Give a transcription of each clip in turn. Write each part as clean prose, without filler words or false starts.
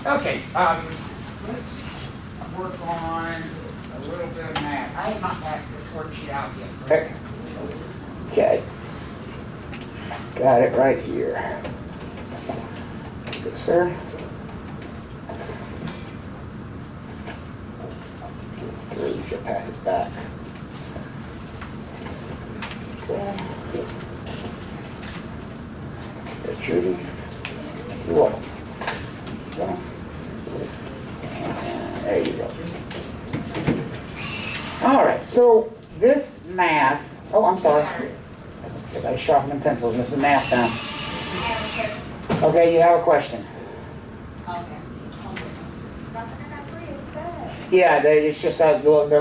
Okay, let's work on a little bit of math. I have not passed this worksheet out yet, correct? Okay. Got it right here. Good, sir. Three, you should pass it back. Okay. Good, Judy. You're welcome. Okay. And there you go. All right, so this math, oh, I'm sorry. I sharpening pencils, Mr. Math time. Okay, you have a question. Yeah, it's just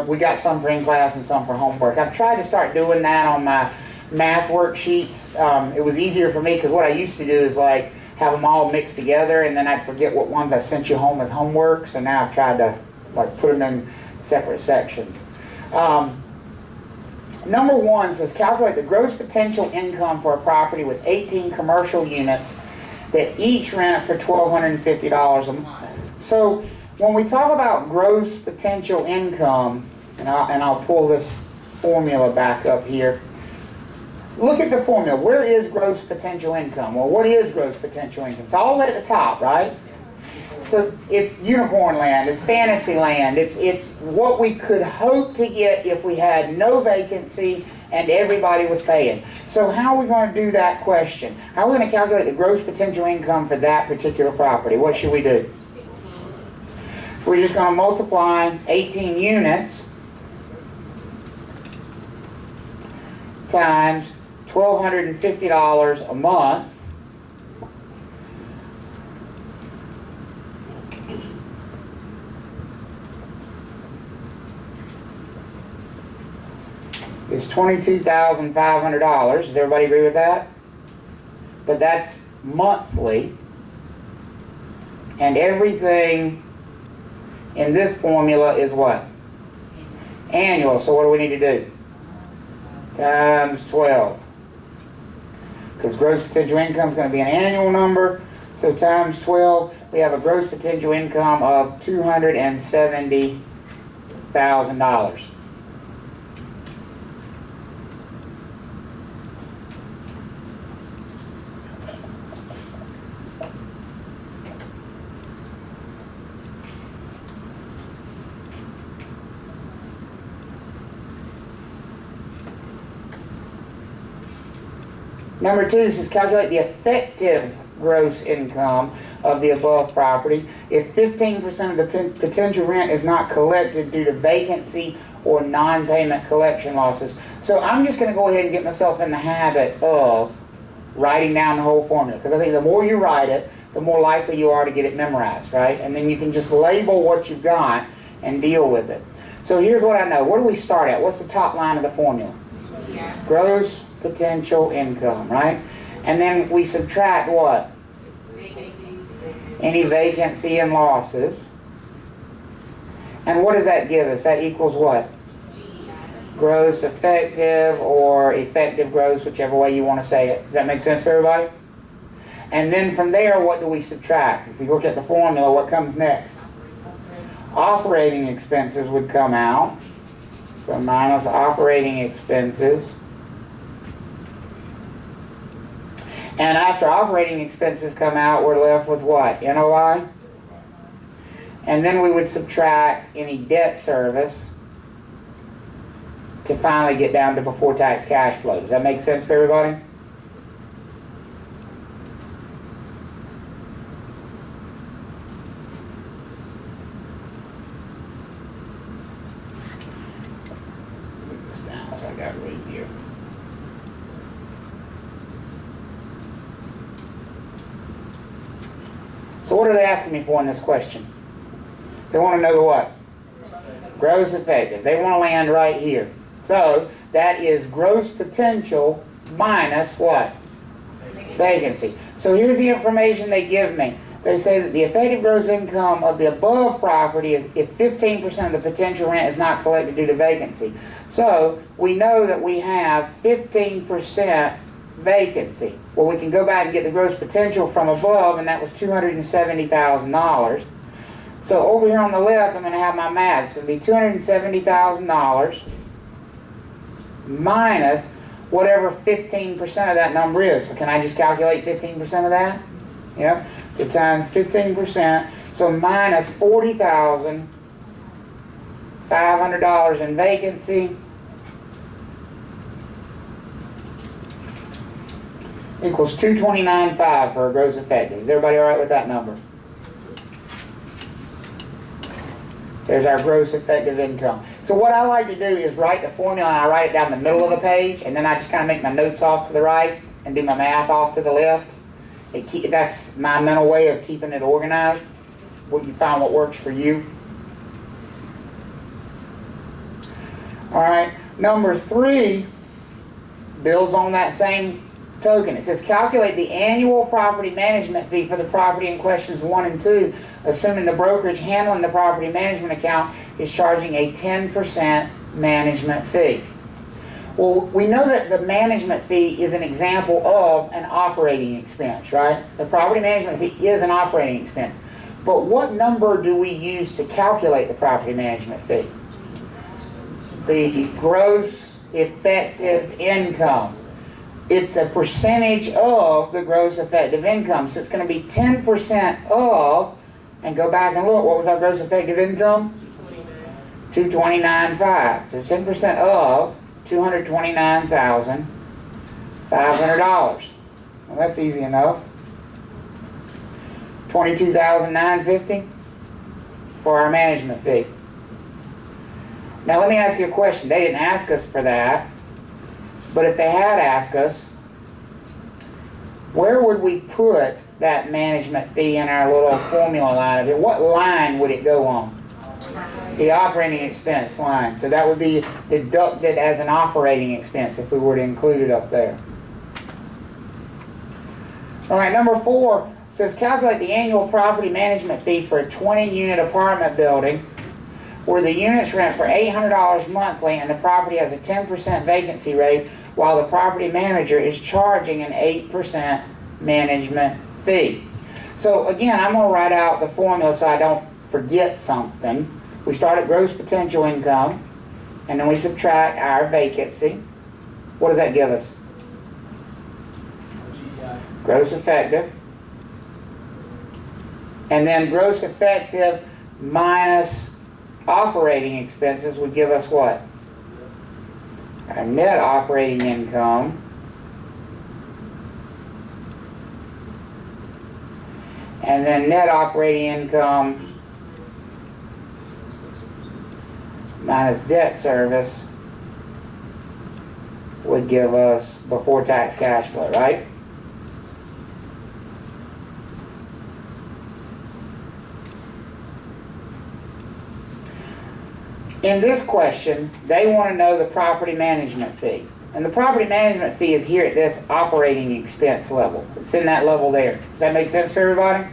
we got some for in class and some for homework. I've tried to start doing that on my math worksheets. It was easier for me because what I used to do is like have them all mixed together and then I'd forget what ones I sent you home as homework. So now I've tried to like put them in separate sections. Number one says calculate the gross potential income for a property with 18 commercial units that each rent for $1,250 a month. So when we talk about gross potential income, and I'll pull this formula back up here. Look at the formula. Where is gross potential income? Well, what is gross potential income? It's all the way at the top, right? So it's unicorn land, it's fantasy land, it's what we could hope to get if we had no vacancy and everybody was paying. So how are we going to do that question? How are we going to calculate the gross potential income for that particular property? What should we do? We're just going to multiply 18 units times $1,250 a month is $22,500. Does everybody agree with that? But that's monthly. And everything in this formula is what? Annual. So what do we need to do? Times 12. Because gross potential income is going to be an annual number. So times 12, we have a gross potential income of $270,000. Number two says calculate the effective gross income of the above property if 15% of the potential rent is not collected due to vacancy or non-payment collection losses. So I'm just going to go ahead and get myself in the habit of writing down the whole formula, because I think the more you write it, the more likely you are to get it memorized, right? And then you can just label what you've got and deal with it. So here's what I know. Where do we start at? What's the top line of the formula? Yeah. Gross potential income, right? And then we subtract what? Any vacancy and losses. And what does that give us? That equals what? Gross effective, or effective gross, whichever way you want to say it. Does that make sense for everybody? And then from there, what do we subtract? If we look at the formula, what comes next? Operating expenses would come out. So minus operating expenses. And after operating expenses come out, we're left with what? NOI? And then we would subtract any debt service to finally get down to before tax cash flow. Does that make sense for everybody? Move this down so I got it right here. So what are they asking me for in this question? They want to know the what? Gross effective. They want to land right here. So that is gross potential minus what? Vacancy. So here's the information they give me. They say that the effective gross income of the above property is if 15% of the potential rent is not collected due to vacancy. So we know that we have 15% vacancy. Well, we can go back and get the gross potential from above, and that was $270,000. So over here on the left, I'm going to have my math. It's going to be $270,000 minus whatever 15% of that number is. So can I just calculate 15% of that? Yep. So times 15%. So minus $40,500 in vacancy equals $229,500 for a gross effective. Is everybody all right with that number? There's our gross effective income. So what I like to do is write the formula, and I write it down the middle of the page, and then I just kind of make my notes off to the right and do my math off to the left. That's my mental way of keeping it organized. What you find what works for you. All right, number 3 builds on that same token. It says calculate the annual property management fee for the property in questions 1 and 2, assuming the brokerage handling the property management account is charging a 10% management fee. Well, we know that the management fee is an example of an operating expense, right? The property management fee is an operating expense. But what number do we use to calculate the property management fee? The gross effective income. It's a percentage of the gross effective income. So it's going to be 10% of, and go back and look, what was our gross effective income? $229,500. So 10% of $229,500. Well, that's easy enough. $22,950 for our management fee. Now let me ask you a question. They didn't ask us for that, but if they had asked us, where would we put that management fee in our little formula line? What line would it go on? The operating expense line. So that would be deducted as an operating expense if we were to include it up there. All right, number 4 says calculate the annual property management fee for a 20-unit apartment building where the units rent for $800 monthly and the property has a 10% vacancy rate while the property manager is charging an 8% management fee. So again, I'm going to write out the formula so I don't forget something. We start at gross potential income, and then we subtract our vacancy. What does that give us? Gross effective. And then gross effective minus operating expenses would give us what? Our net operating income. And then net operating income minus debt service would give us before tax cash flow, right? In this question, they want to know the property management fee. And the property management fee is here at this operating expense level. It's in that level there. Does that make sense for everybody?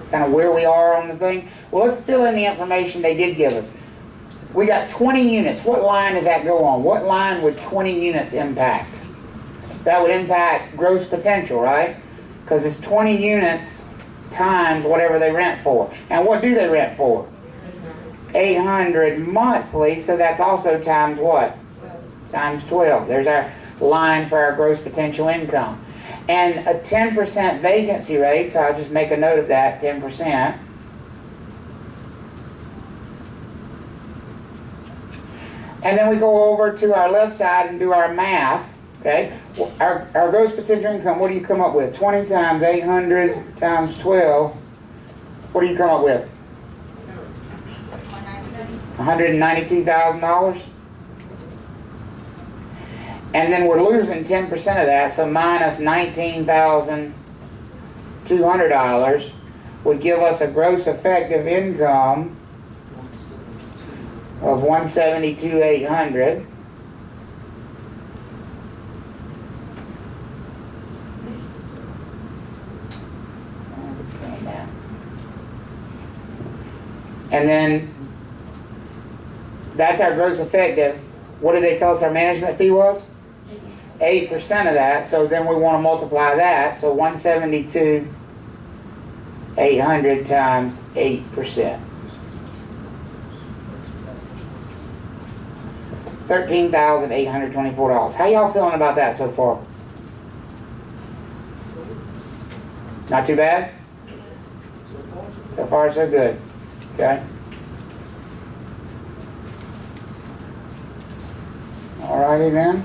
Kind of where we are on the thing? Well, let's fill in the information they did give us. We got 20 units. What line does that go on? What line would 20 units impact? That would impact gross potential, right? Because it's 20 units times whatever they rent for. And what do they rent for? $800 monthly, so that's also times what? Times 12. There's our line for our gross potential income. And a 10% vacancy rate, so I'll just make a note of that, 10%. And then we go over to our left side and do our math, okay? Our gross potential income, what do you come up with? 20 times 800 times 12, what do you come up with? $192,000. And then we're losing 10% of that, so minus $19,200 would give us a gross effective income of $172,800. And then that's our gross effective. What did they tell us our management fee was? 8% of that, so then we want to multiply that, so 172,800 times 8%. $13,824. How y'all feeling about that so far? Not too bad? So far, so good. Okay. Alrighty then.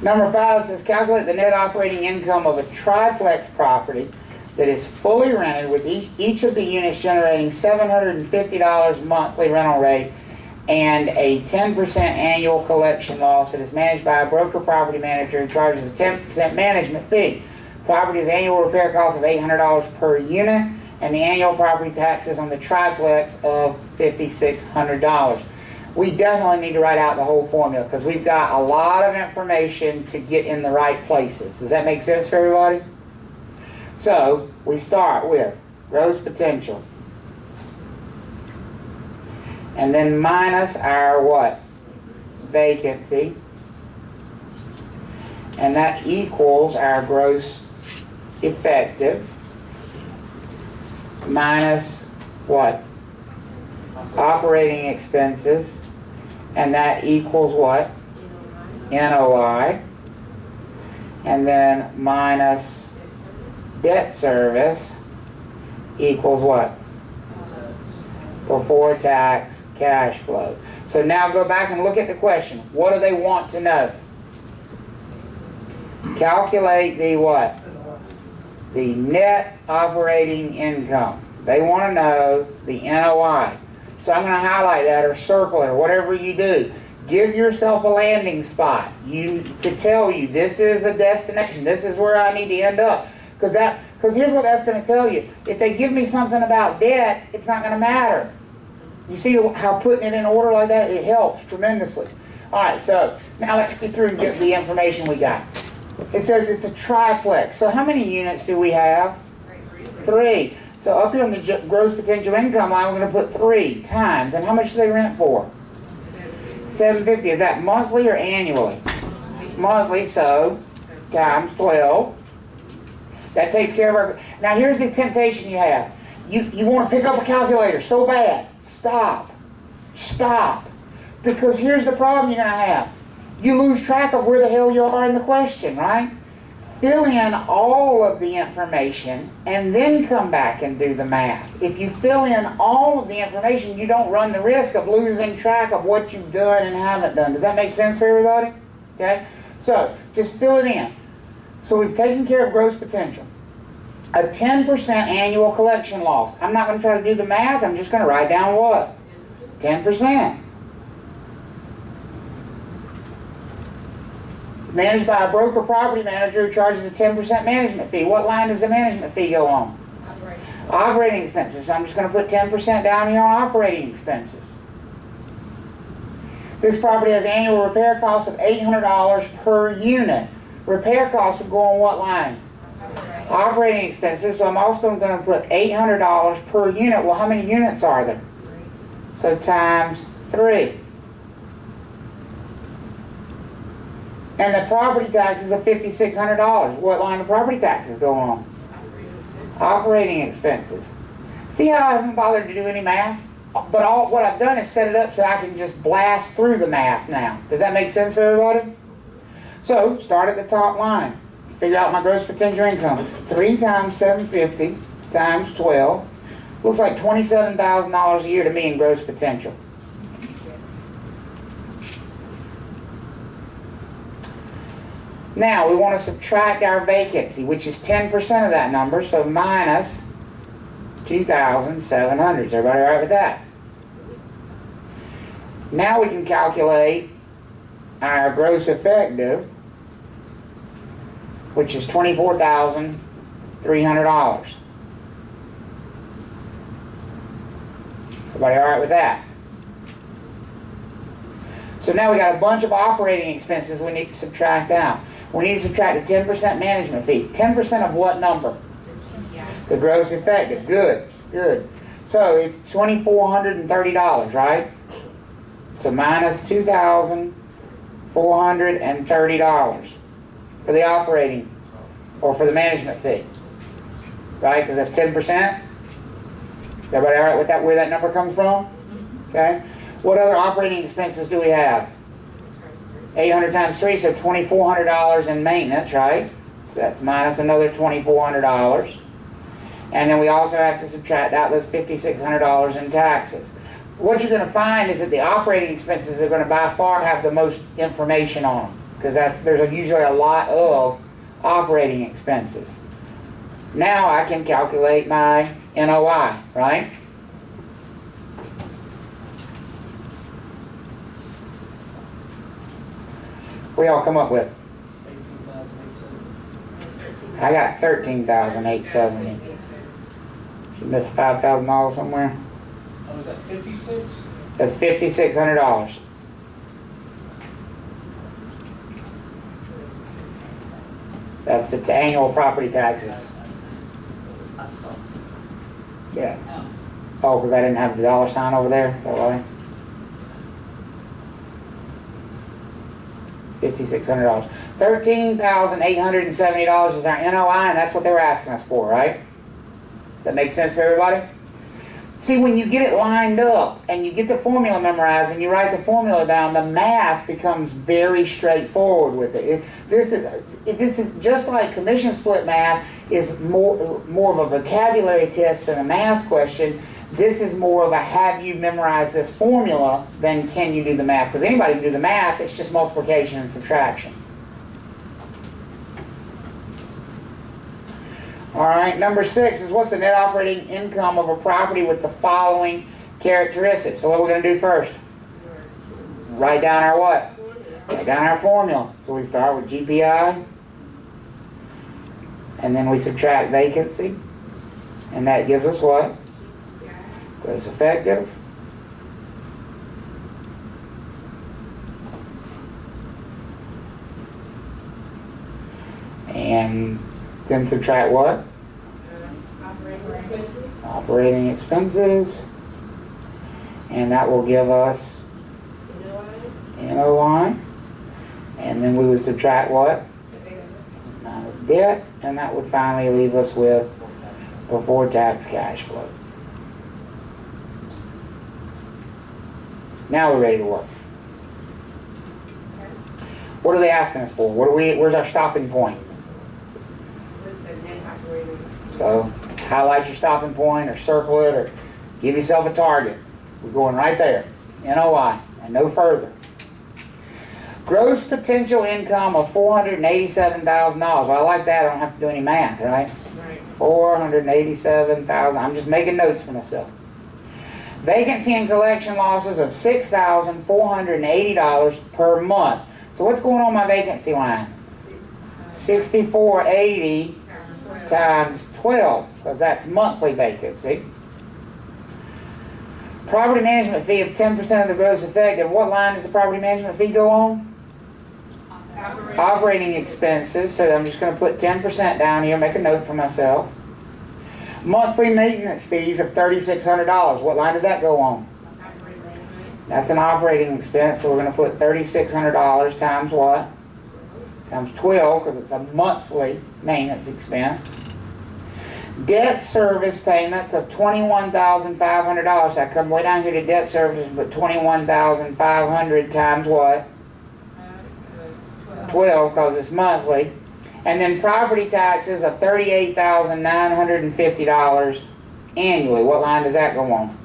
Number 5 says calculate the net operating income of a triplex property that is fully rented with each of the units generating $750 monthly rental rate and a 10% annual collection loss that is managed by a broker property manager who charges a 10% management fee. Property's annual repair cost of $800 per unit and the annual property taxes on the triplex of $5,600. We definitely need to write out the whole formula because we've got a lot of information to get in the right places. Does that make sense for everybody? So we start with gross potential. And then minus our what? Vacancy. And that equals our gross effective minus what? Operating expenses. And that equals what? NOI. And then minus debt service equals what? Before tax cash flow. So now go back and look at the question. What do they want to know? Calculate the what? The net operating income. They want to know the NOI. So I'm going to highlight that or circle it or whatever you do. Give yourself a landing spot to tell you this is a destination. This is where I need to end up. Because here's what that's going to tell you. If they give me something about debt, it's not going to matter. You see how putting it in order like that, it helps tremendously. All right, so now let's get through and get the information we got. It says it's a triplex. So how many units do we have? 3. So up here on the gross potential income line, we're going to put 3 times. And how much do they rent for? $750. Is that monthly or annually? Monthly, so times 12. That takes care of our... Now here's the temptation you have. You want to pick up a calculator so bad. Stop. Stop. Because here's the problem you're going to have. You lose track of where the hell you are in the question, right? Fill in all of the information and then come back and do the math. If you fill in all of the information, you don't run the risk of losing track of what you've done and haven't done. Does that make sense for everybody? Okay? So, just fill it in. So we've taken care of gross potential. A 10% annual collection loss. I'm not going to try to do the math. I'm just going to write down what? 10%. Managed by a broker property manager who charges a 10% management fee. What line does the management fee go on? Operating expenses. So I'm just going to put 10% down here on operating expenses. This property has annual repair costs of $800 per unit. Repair costs would go on what line? Operating expenses. So I'm also going to put $800 per unit. Well, how many units are there? So times 3. And the property taxes are $5,600. What line of property taxes go on? Operating expenses. See how I haven't bothered to do any math? But what I've done is set it up so I can just blast through the math now. Does that make sense for everybody? So, start at the top line. Figure out my gross potential income. 3 times 750 times 12. Looks like $27,000 a year to me in gross potential. Now, we want to subtract our vacancy, which is 10% of that number, so minus 2,700. Is everybody all right with that? Now we can calculate our gross effective, which is $24,300. Everybody all right with that? So now we got a bunch of operating expenses we need to subtract out. We need to subtract the 10% management fee. 10% of what number? The gross effective. Good, good. So it's $2,430, right? So minus $2,430 for the operating or for the management fee, right? Because that's 10%. Everybody all right with that, where that number comes from? Okay. What other operating expenses do we have? 800 times 3, so $2,400 in maintenance, right? So that's minus another $2,400. And then we also have to subtract out those $5,600 in taxes. What you're going to find is that the operating expenses are going to by far have the most information on them, because there's usually a lot of operating expenses. Now I can calculate my NOI, right? What do y'all come up with? 18,870. I got 13,870. You missed $5,000 somewhere? Oh, was that 56? That's $5,600. That's the annual property taxes. I saw it. Yeah. Oh, because I didn't have the dollar sign over there? Is that why? $5,600. $13,870 is our NOI, and that's what they were asking us for, right? Does that make sense for everybody? See, when you get it lined up and you get the formula memorized and you write the formula down, the math becomes very straightforward with it. This is just like commission split math is more of a vocabulary test than a math question. This is more of a have you memorize this formula than can you do the math. Because anybody can do the math, it's just multiplication and subtraction. All right, number 6 is what's the net operating income of a property with the following characteristics. So what we're going to do first? Write down our what? Write down our formula. So we start with GPI, and then we subtract vacancy, and that gives us what? Gross effective. And then subtract what? Operating expenses. And that will give us NOI. And then we would subtract what? Minus debt. And that would finally leave us with before tax cash flow. Now we're ready to work. What are they asking us for? Where's our stopping point? So highlight your stopping point or circle it or give yourself a target. We're going right there. NOI and no further. Gross potential income of $487,000. Well, I like that. I don't have to do any math, right? Right. $487,000. I'm just making notes for myself. Vacancy and collection losses of $6,480 per month. So what's going on my vacancy line? 6480 times 12, because that's monthly vacancy. Property management fee of 10% of the gross effective. What line does the property management fee go on? Operating expenses. So I'm just going to put 10% down here, make a note for myself. Monthly maintenance fees of $3,600. What line does that go on? That's an operating expense, so we're going to put $3,600 times what? Times 12, because it's a monthly maintenance expense. Debt service payments of $21,500. So I come way down here to debt service, but $21,500 times what? 12, because it's monthly. And then property taxes of $38,950 annually. What line does that go on?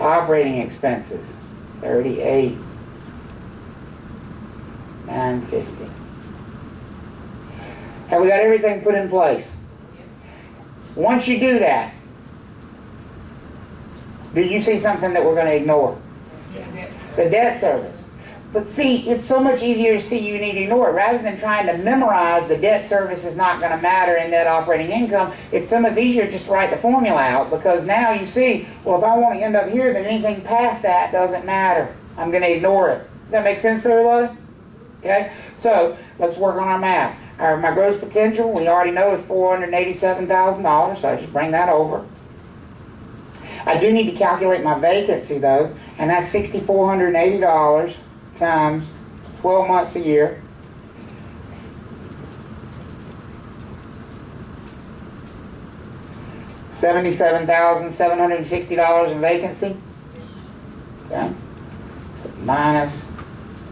Operating expenses. $38,950. Have we got everything put in place? Yes. Once you do that, do you see something that we're going to ignore? The debt service. But see, it's so much easier to see you need to ignore it. Rather than trying to memorize the debt service is not going to matter in net operating income, it's so much easier just to write the formula out, because now you see, well, if I want to end up here, then anything past that doesn't matter. I'm going to ignore it. Does that make sense for everybody? Okay? So, let's work on our math. My gross potential, we already know, is $487,000, so I just bring that over. I do need to calculate my vacancy, though, And that's $6,480 times 12 months a year. $77,760 in vacancy. Okay. So minus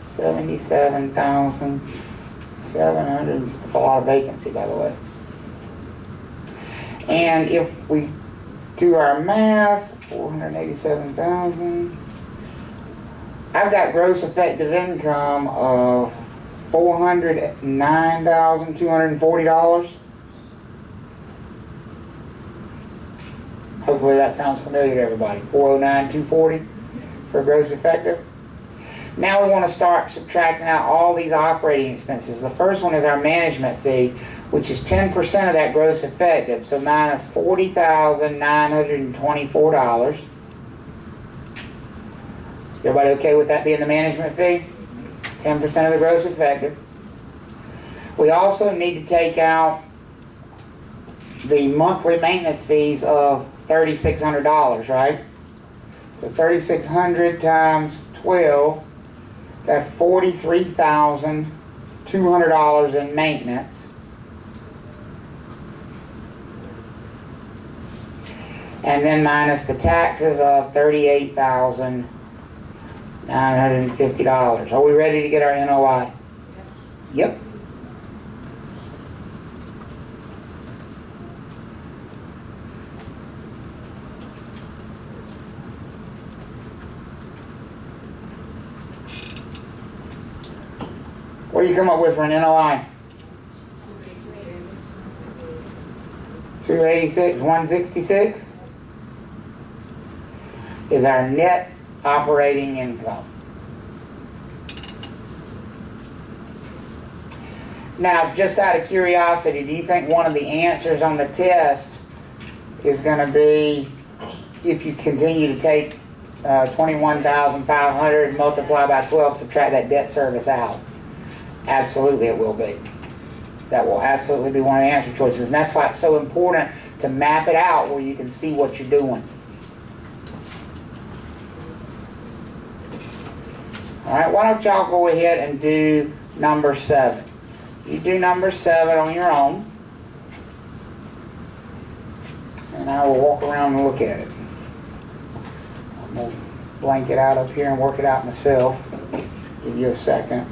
77,700. That's a lot of vacancy, by the way. And if we do our math, 487,000. I've got gross effective income of $409,240. Hopefully that sounds familiar to everybody. 409,240 for gross effective. Now we want to start subtracting out all these operating expenses. The first one is our management fee, which is 10% of that gross effective, so minus $40,924. Everybody okay with that being the management fee? 10% of the gross effective. We also need to take out the monthly maintenance fees of $3,600, right? So 3,600 times 12, that's $43,200 in maintenance. And then minus the taxes of $38,950. Are we ready to get our NOI? Yes. Yep. What do you come up with for an NOI? 286, 166 is our net operating income. Now, just out of curiosity, do you think one of the answers on the test is going to be, if you continue to take 21,500 and multiply by 12, subtract that debt service out? Absolutely it will be. That will absolutely be one of the answer choices. And that's why it's so important to map it out where you can see what you're doing. All right, why don't y'all go ahead and do number 7. You do number 7 on your own. And I will walk around and look at it. I'm going to blank it out up here and work it out myself. Give you a second.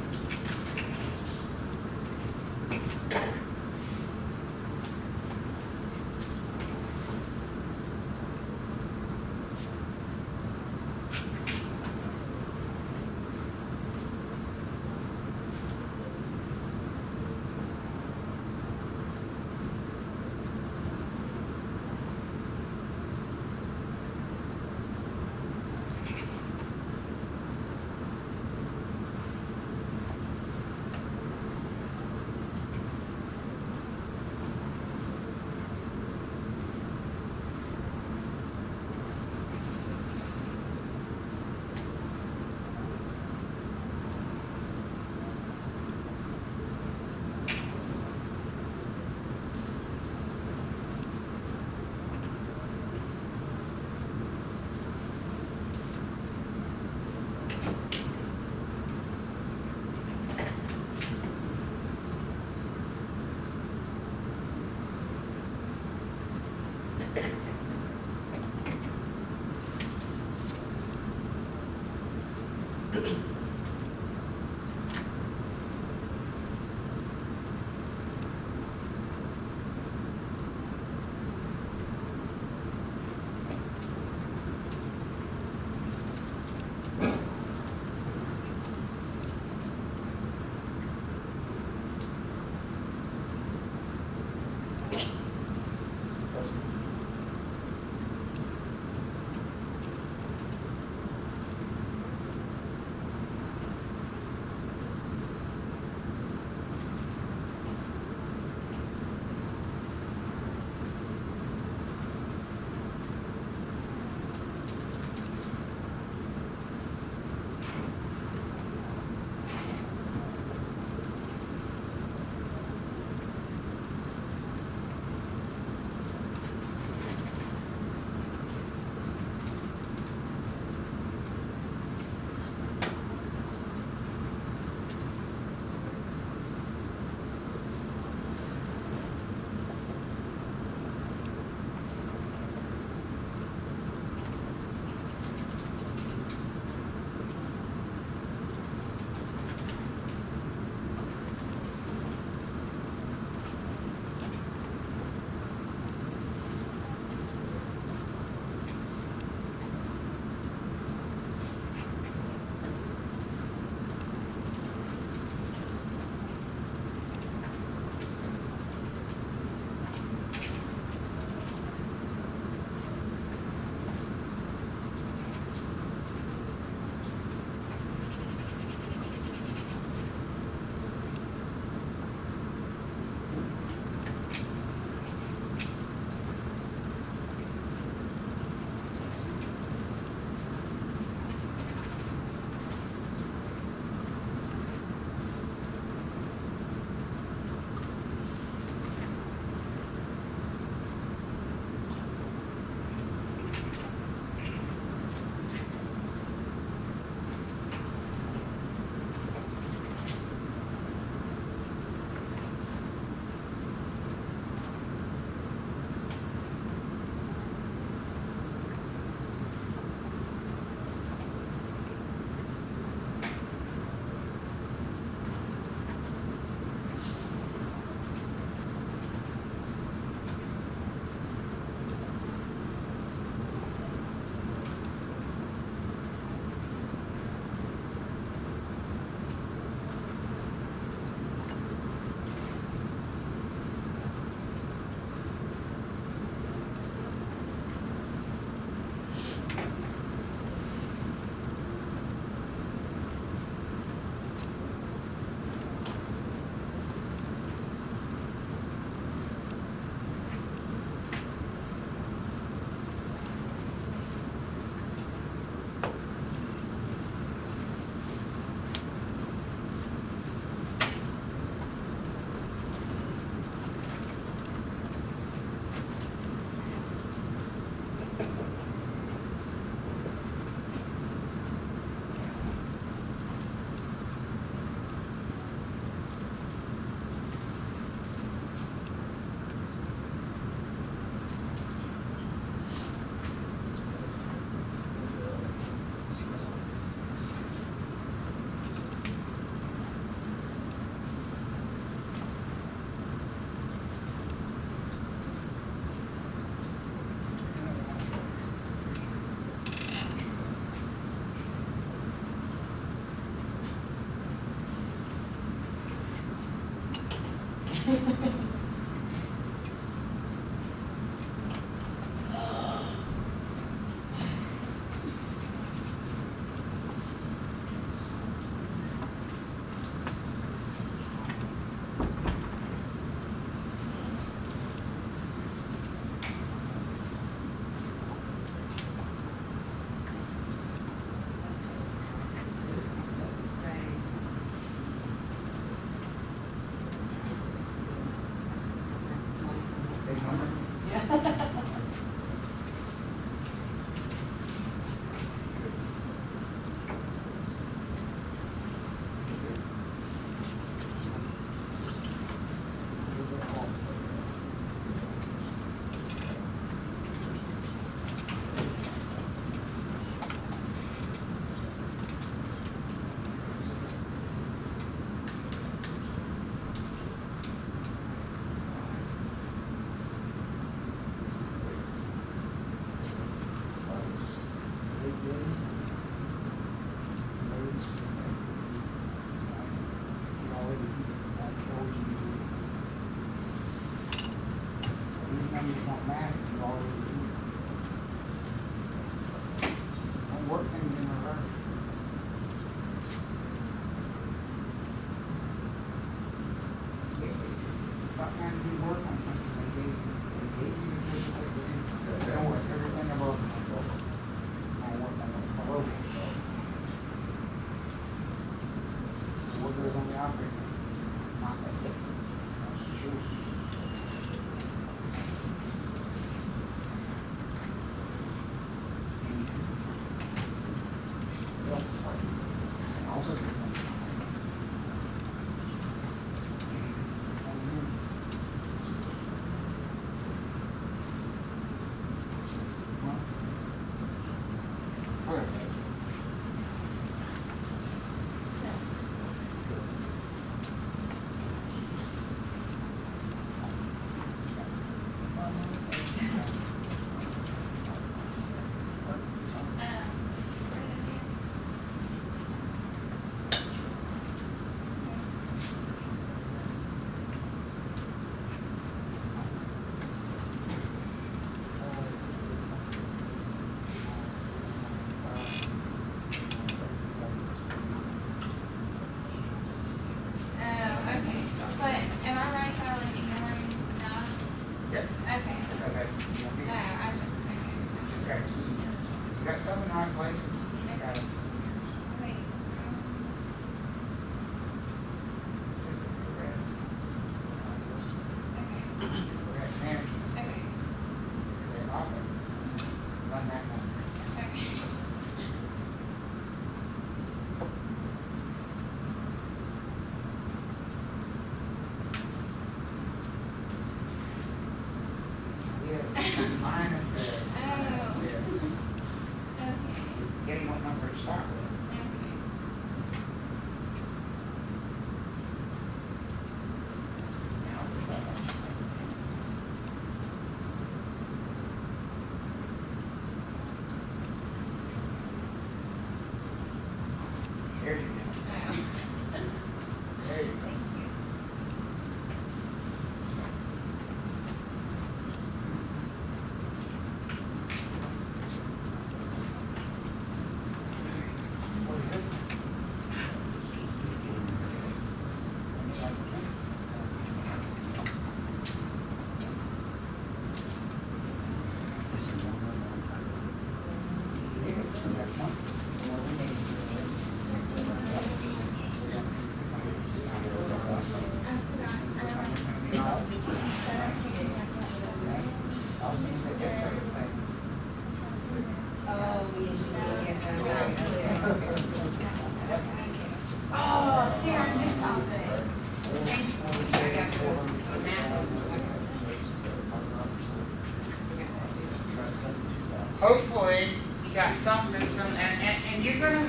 Hopefully, you got something, and you're gonna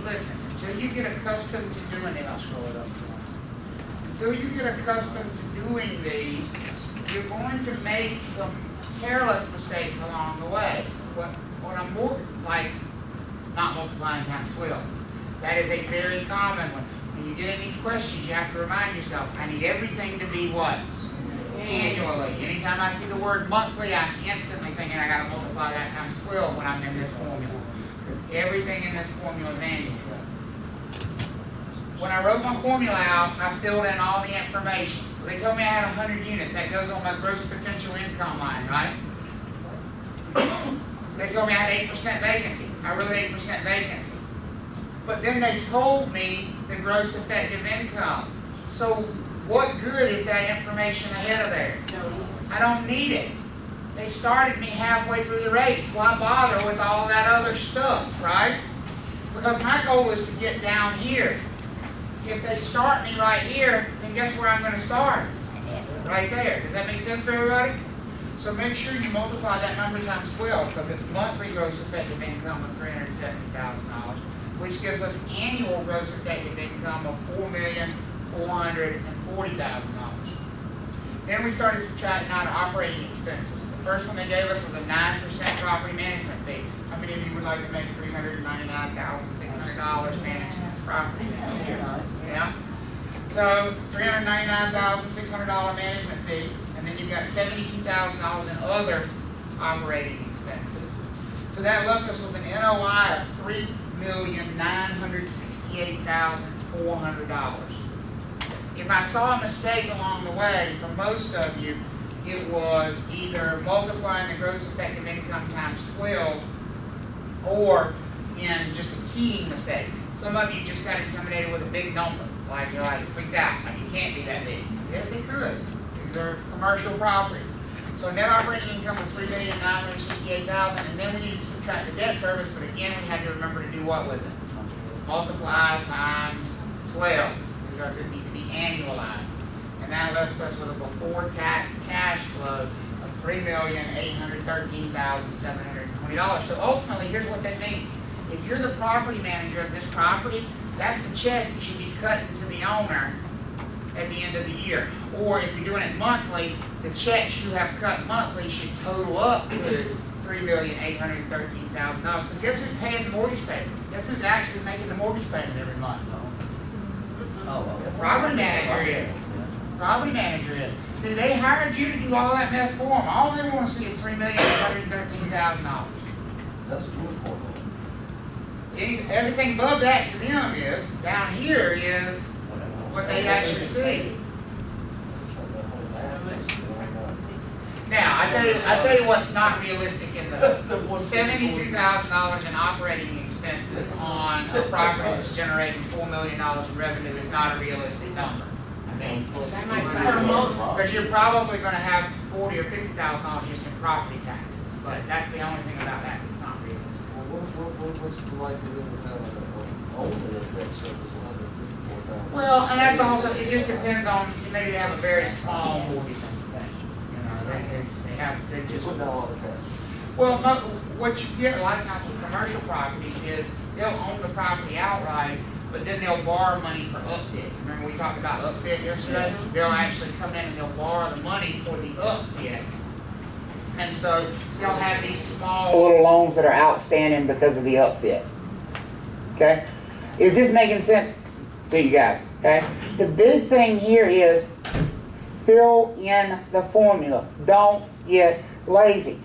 listen, until you get accustomed to doing it, I'll scroll it up. Until you get accustomed to doing these, you're going to make some careless mistakes along the way. What I'm more like, not multiplying times 12. That is a very common one. when you get in these questions, you have to remind yourself, I need everything to be what? Annually. Anytime I see the word monthly, I'm instantly thinking I got to multiply that times 12 when I'm in this formula. Because everything in this formula is annual. When I wrote my formula out, I filled in all the information. They told me I had 100 units. That goes on my gross potential income line, right? They told me I had 8% vacancy. I wrote 8% vacancy. But then they told me the gross effective income. So what good is that information ahead of there? I don't need it. They started me halfway through the race. Why bother with all that other stuff, right? Because my goal is to get down here. If they start me right here, then guess where I'm going to start? Right there. Does that make sense for everybody? So make sure you multiply that number times 12 because it's monthly gross effective income of $370,000, which gives us annual gross effective income of $4,440,000. Then we started subtracting out operating expenses. The first one they gave us was a 9% property management fee. How many of you would like to make $399,600 managing this property next year? Yeah. So $399,600 management fee, and then you've got $72,000 in other operating expenses. So that left us with an NOI of $3,968,400. If I saw a mistake along the way, for most of you, it was either multiplying the gross effective income times 12 or in just a keying mistake. Some of you just got intimidated with a big number. Like you're like freaked out. Like it can't be that big. Yes, it could. These are commercial properties. So net operating income was $3,968,000, and then we need to subtract the debt service, but again we had to remember to do what with it? Multiply times 12, because it needs to be annualized. And that left us with a before-tax cash flow of $3,813,720. So ultimately, here's what that means. If you're the property manager of this property, that's the check you should be cutting to the owner at the end of the year. Or if you're doing it monthly, the checks you have cut monthly should total up to $3,813,000. Because guess who's paying the mortgage payment? Guess who's actually making the mortgage payment every month? The property manager is. Property manager is. See, they hired you to do all that mess for them. All they want to see is $3,813,000. That's a good point. Everything above that to them is, down here is what they actually see. Now, I tell you what's not realistic in the $72,000 in operating expenses on a property that's generating $4 million in revenue is not a realistic number. I mean, because you're probably going to have $40,000 or $50,000 just in property taxes, but that's the only thing about that that's not realistic. What's the likelihood of having only a debt service of $154,000? Well, and that's also, it just depends on, maybe they have a very small mortgage on the thing. You know, they just put down a lot of cash. Well, what you get a lot of times with commercial properties is they'll own the property outright, but then they'll borrow money for upfit. Remember we talked about upfit yesterday? Yeah. They'll actually come in and they'll borrow the money for the upfit. And so they'll have these small Little loans that are outstanding because of the upfit. Okay? Is this making sense to you guys? Okay? The big thing here is fill in the formula. Don't get lazy.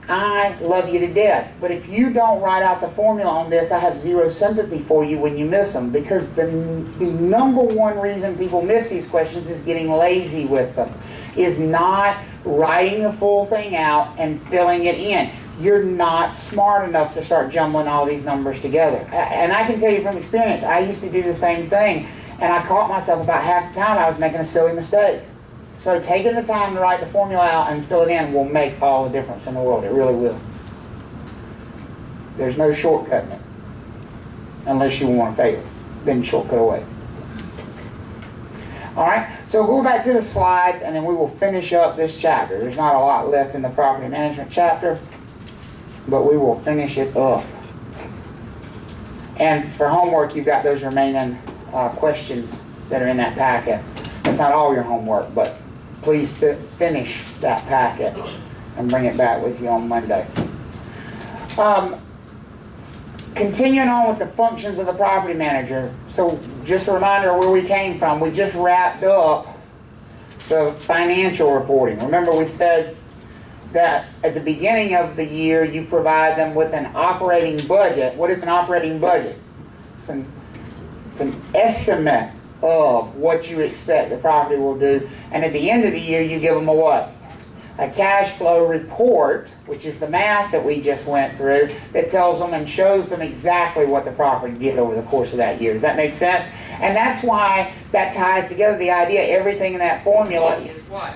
I love you to death, but if you don't write out the formula on this, I have zero sympathy for you when you miss them, because the number one reason people miss these questions is getting lazy with them, is not writing the full thing out and filling it in. You're not smart enough to start jumbling all these numbers together. And I can tell you from experience, I used to do the same thing, and I caught myself about half the time I was making a silly mistake. So taking the time to write the formula out and fill it in will make all the difference in the world. It really will. There's no shortcutting it. Unless you want to fail. Then shortcut away. Alright, so go back to the slides and then we will finish up this chapter. There's not a lot left in the property management chapter, but we will finish it up. And for homework, you've got those remaining questions that are in that packet. That's not all your homework, but please finish that packet and bring it back with you on Monday. Continuing on with the functions of the property manager. So just a reminder of where we came from. We just wrapped up the financial reporting. Remember we said that at the beginning of the year you provide them with an operating budget. What is an operating budget? It's an estimate of what you expect the property will do. And at the end of the year you give them a what? A cash flow report, which is the math that we just went through, that tells them and shows them exactly what the property did over the course of that year. Does that make sense? And that's why that ties together the idea everything in that formula is what?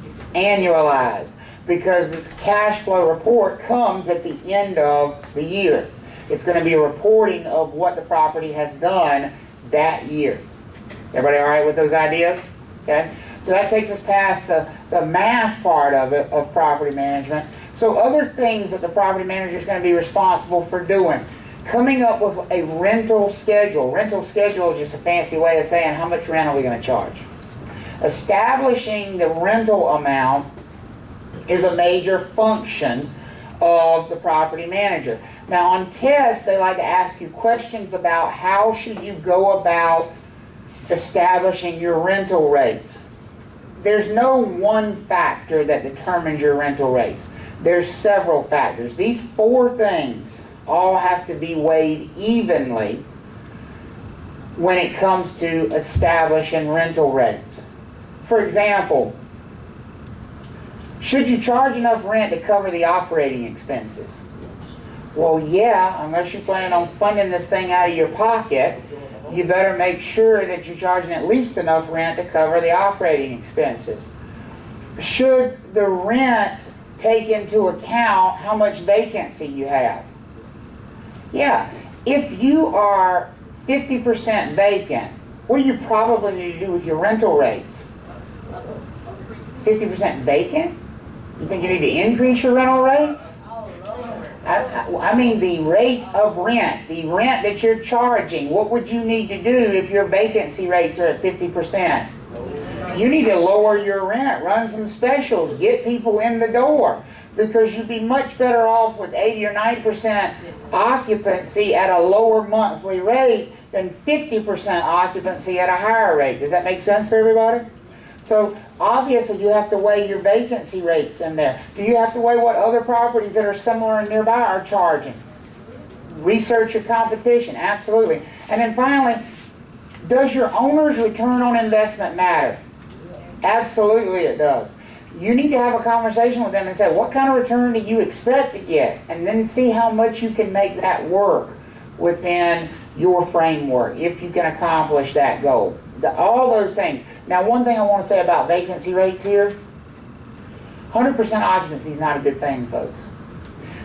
It's annualized, because this cash flow report comes at the end of the year. It's going to be a reporting of what the property has done that year. Everybody all right with those ideas? Okay? So that takes us past the math part of it, of property management. So other things that the property manager is going to be responsible for doing. Coming up with a rental schedule. Rental schedule is just a fancy way of saying how much rent are we going to charge. Establishing the rental amount is a major function of the property manager. Now on tests, they like to ask you questions about how should you go about establishing your rental rates. There's no one factor that determines your rental rates. There's several factors. These four things all have to be weighed evenly when it comes to establishing rental rates. For example, should you charge enough rent to cover the operating expenses? Well, yeah, unless you're planning on funding this thing out of your pocket, you better make sure that you're charging at least enough rent to cover the operating expenses. Should the rent take into account how much vacancy you have? Yeah, if you are 50% vacant, what do you probably need to do with your rental rates? 50% vacant? You think you need to increase your rental rates? I mean the rate of rent, the rent that you're charging. What would you need to do if your vacancy rates are at 50%? You need to lower your rent, run some specials, get people in the door, because you'd be much better off with 80 or 90% occupancy at a lower monthly rate than 50% occupancy at a higher rate. Does that make sense for everybody? So obviously you have to weigh your vacancy rates in there. Do you have to weigh what other properties that are similar and nearby are charging? Research your competition, absolutely. And then finally, does your owner's return on investment matter? Absolutely it does. You need to have a conversation with them and say, what kind of return do you expect to get? And then see how much you can make that work within your framework, if you can accomplish that goal. All those things. Now, one thing I want to say about vacancy rates here, 100% occupancy is not a good thing, folks.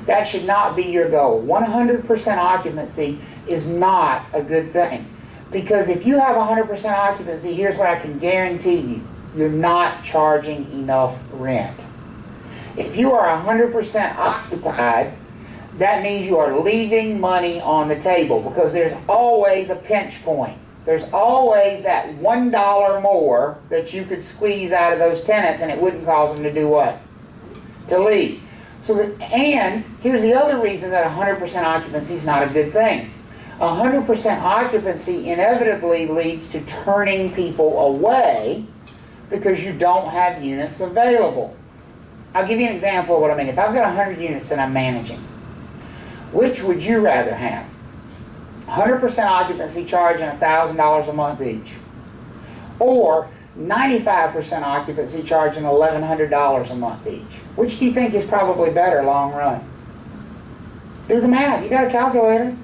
That should not be your goal. 100% occupancy is not a good thing. Because if you have 100% occupancy, here's what I can guarantee you. You're not charging enough rent. If you are 100% occupied, that means you are leaving money on the table, because there's always a pinch point. There's always that $1 more that you could squeeze out of those tenants, and it wouldn't cause them to do what? To leave. And here's the other reason that 100% occupancy is not a good thing. 100% occupancy inevitably leads to turning people away because you don't have units available. I'll give you an example of what I mean. If I've got 100 units that I'm managing, which would you rather have? 100% occupancy charging $1,000 a month each, or 95% occupancy charging $1,100 a month each? Which do you think is probably better long run? Do the math. You got a calculator.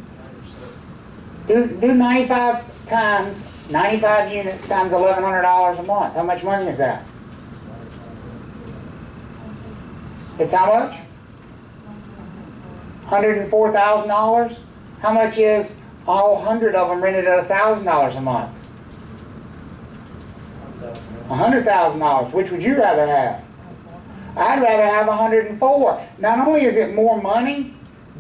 Do 95 times 95 units times $1,100 a month. How much money is that? It's how much? $104,000. How much is all 100 of them rented at $1,000 a month? $100,000. Which would you rather have? I'd rather have 104. Not only is it more money,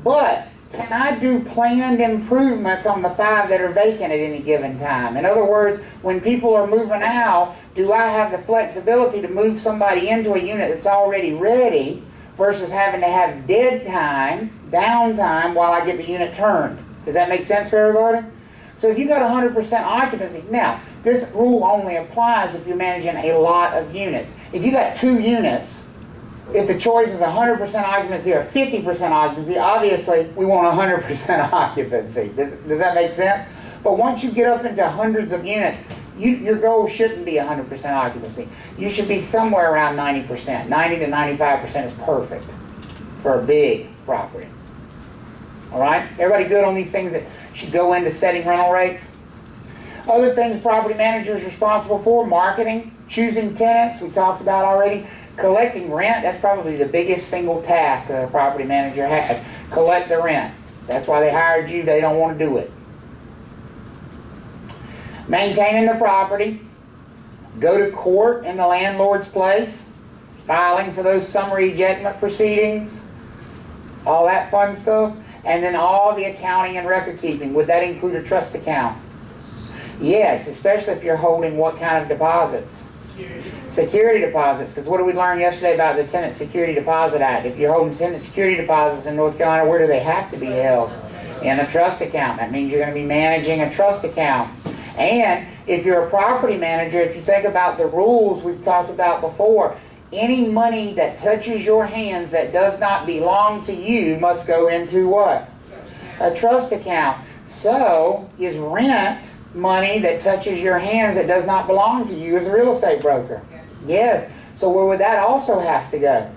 but can I do planned improvements on the 5 that are vacant at any given time? In other words, when people are moving out, do I have the flexibility to move somebody into a unit that's already ready versus having to have dead time, downtime, while I get the unit turned? Does that make sense for everybody? So if you got 100% occupancy, now, this rule only applies if you're managing a lot of units. If you got 2 units, if the choice is 100% occupancy or 50% occupancy, obviously we want 100% occupancy. Does that make sense? But once you get up into hundreds of units, your goal shouldn't be 100% occupancy. You should be somewhere around 90%. 90 to 95% is perfect for a big property. All right? Everybody good on these things that should go into setting rental rates? Other things property manager is responsible for: marketing, choosing tenants, we talked about already. Collecting rent, that's probably the biggest single task that a property manager has. Collect the rent. That's why they hired you. They don't want to do it. Maintaining the property. Go to court in the landlord's place. Filing for those summary ejectment proceedings. All that fun stuff. And then all the accounting and record keeping. Would that include a trust account? Yes, especially if you're holding what kind of deposits? Security deposits. Because what did we learn yesterday about the Tenant Security Deposit Act? If you're holding tenant security deposits in North Carolina, where do they have to be held? In a trust account. That means you're going to be managing a trust account. And if you're a property manager, if you think about the rules we've talked about before, any money that touches your hands that does not belong to you must go into what? A trust account. So, is rent money that touches your hands that does not belong to you as a real estate broker? Yes. So where would that also have to go?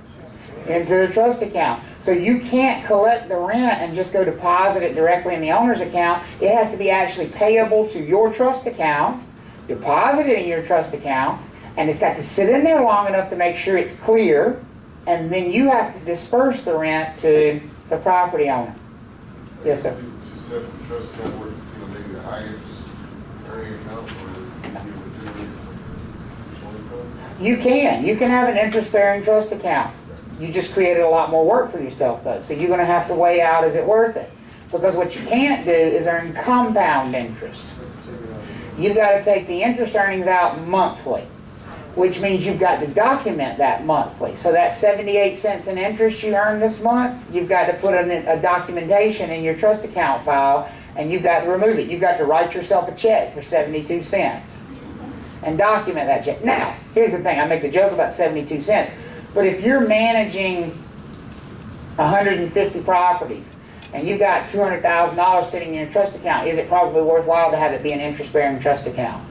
Into the trust account. So you can't collect the rent and just go deposit it directly in the owner's account. It has to be actually payable to your trust account, deposited in your trust account, and it's got to sit in there long enough to make sure it's clear, and then you have to disperse the rent to the property owner. Yes, sir? She said the trust account where, maybe a high interest earning account where you would do it. You can. You can have an interest-bearing trust account. You just created a lot more work for yourself, though. So you're going to have to weigh out, is it worth it? Because what you can't do is earn compound interest. You've got to take the interest earnings out monthly, which means you've got to document that monthly. So that 78 cents in interest you earned this month, you've got to put a documentation in your trust account file, and you've got to remove it. You've got to write yourself a check for 72 cents and document that check. Now, here's the thing. I make the joke about 72 cents. But if you're managing 150 properties and you've got $200,000 sitting in your trust account, is it probably worthwhile to have it be an interest-bearing trust account?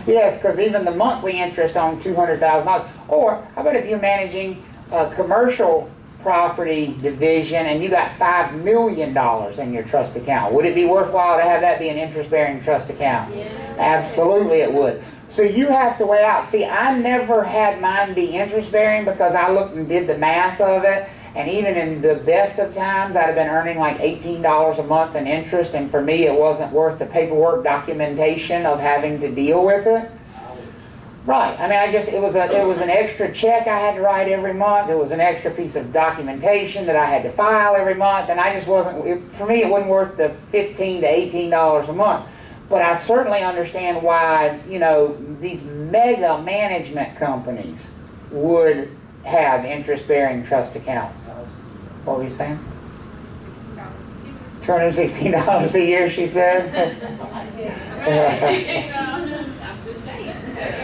Yes, because even the monthly interest on $200,000, or how about if you're managing a commercial property division and you got $5 million in your trust account, would it be worthwhile to have that be an interest-bearing trust account? Yeah. Absolutely it would. So you have to weigh out. See, I never had mine be interest-bearing because I looked and did the math of it, and even in the best of times, I'd have been earning like $18 a month in interest, and for me, it wasn't worth the paperwork documentation of having to deal with it. Right. I mean, it was an extra check I had to write every month. It was an extra piece of documentation that I had to file every month, and I just wasn't, for me, it wasn't worth the $15 to $18 a month. But I certainly understand why, these mega management companies would have interest-bearing trust accounts. What were you saying? $216 a year, she said. I'm just saying.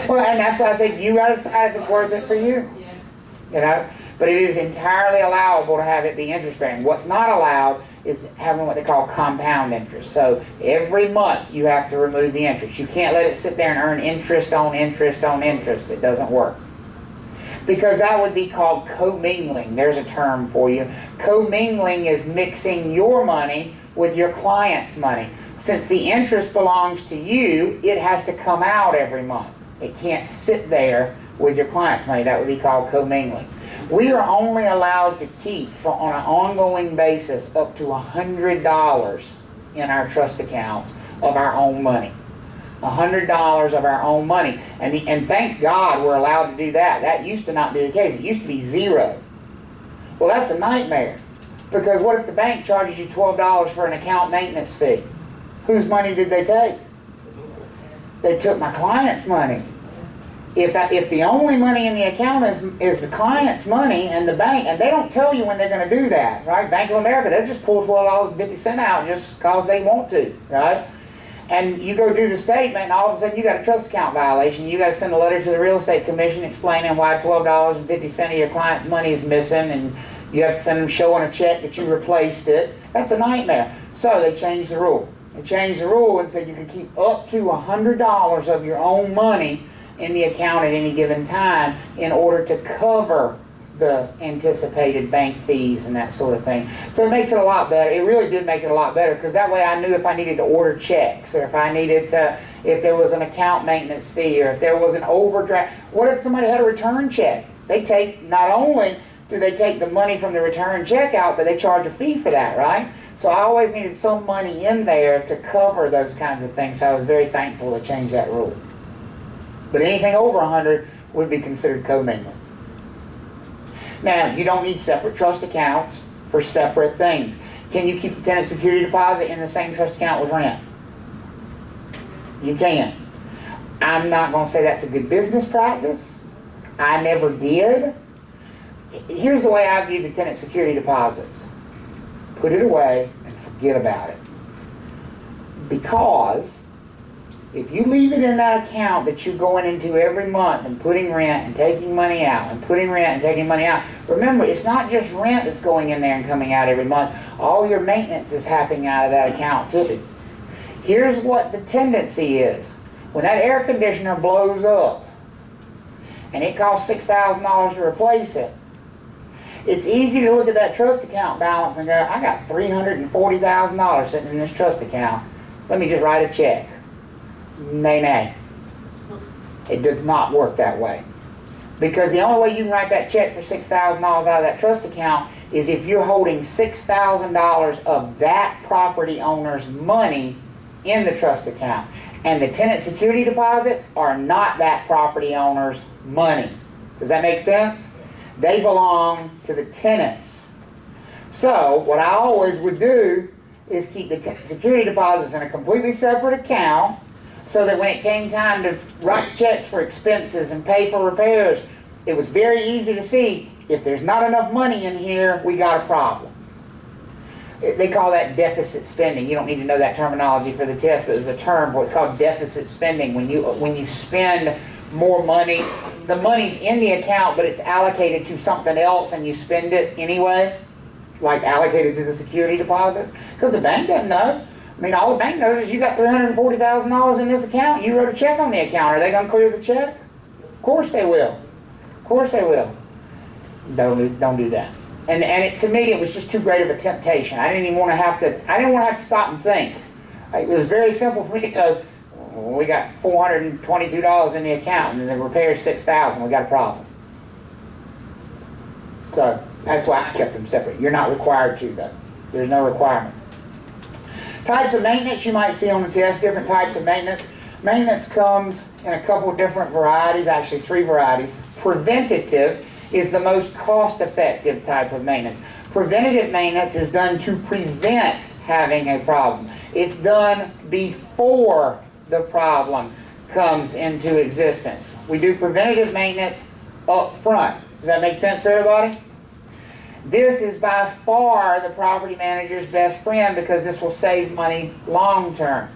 Well, and that's why I said you got to decide if it's worth it for you. But it is entirely allowable to have it be interest-bearing. What's not allowed is having what they call compound interest. So every month you have to remove the interest. You can't let it sit there and earn interest on interest on interest. It doesn't work. Because that would be called commingling. There's a term for you. Commingling is mixing your money with your client's money. Since the interest belongs to you, it has to come out every month. It can't sit there with your client's money. That would be called commingling. We are only allowed to keep, on an ongoing basis, up to $100 in our trust accounts of our own money. $100 of our own money. And thank God we're allowed to do that. That used to not be the case. It used to be zero. Well, that's a nightmare. Because what if the bank charges you $12 for an account maintenance fee? Whose money did they take? They took my client's money. If the only money in the account is the client's money and the bank, and they don't tell you when they're going to do that, right? Bank of America, they'll just pull $12.50 out just because they want to, right? And you go do the statement, and all of a sudden you got a trust account violation. You got to send a letter to the real estate commission explaining why $12.50 of your client's money is missing, and you have to send them showing a check that you replaced it. That's a nightmare. So they changed the rule. They changed the rule and said you could keep up to $100 of your own money in the account at any given time in order to cover the anticipated bank fees and that sort of thing. So it makes it a lot better. It really did make it a lot better, because that way I knew if I needed to order checks, or if I needed to, if there was an account maintenance fee, or if there was an overdraft. What if somebody had a return check? They take, not only do they take the money from the return check out, but they charge a fee for that, right? So I always needed some money in there to cover those kinds of things. So I was very thankful to change that rule. But anything over 100 would be considered commingling. Now, you don't need separate trust accounts for separate things. Can you keep the tenant security deposit in the same trust account with rent? You can. I'm not going to say that's a good business practice. I never did. Here's the way I view the tenant security deposits. Put it away and forget about it. Because if you leave it in that account that you're going into every month and putting rent and taking money out and putting rent and taking money out, remember, it's not just rent that's going in there and coming out every month. All your maintenance is happening out of that account too. Here's what the tendency is. When that air conditioner blows up and it costs $6,000 to replace it, it's easy to look at that trust account balance and go, I got $340,000 sitting in this trust account. Let me just write a check. Nay, nay. It does not work that way. Because the only way you can write that check for $6,000 out of that trust account is if you're holding $6,000 of that property owner's money in the trust account. And the tenant security deposits are not that property owner's money. Does that make sense? They belong to the tenants. So what I always would do is keep the tenant security deposits in a completely separate account, so that when it came time to write checks for expenses and pay for repairs, it was very easy to see, if there's not enough money in here, we got a problem. They call that deficit spending. You don't need to know that terminology for the test, but it's a term for it's called deficit spending. When you spend more money, the money's in the account, but it's allocated to something else and you spend it anyway, like allocated to the security deposits, because the bank doesn't know. I mean, all the bank knows is you got $340,000 in this account. You wrote a check on the account. Are they going to clear the check? Of course they will. Of course they will. Don't do that. And to me, it was just too great of a temptation. I didn't even want to have to. I didn't want to have to stop and think. It was very simple for me to go, well, we got $422 in the account, and the repair's $6,000. We got a problem. So that's why I kept them separate. You're not required to, though. There's no requirement. Types of maintenance you might see on the test, different types of maintenance. Maintenance comes in a couple of different varieties, actually 3 varieties. Preventative is the most cost-effective type of maintenance. Preventative maintenance is done to prevent having a problem. It's done before the problem comes into existence. We do preventative maintenance up front. Does that make sense for everybody? This is by far the property manager's best friend, because this will save money long term.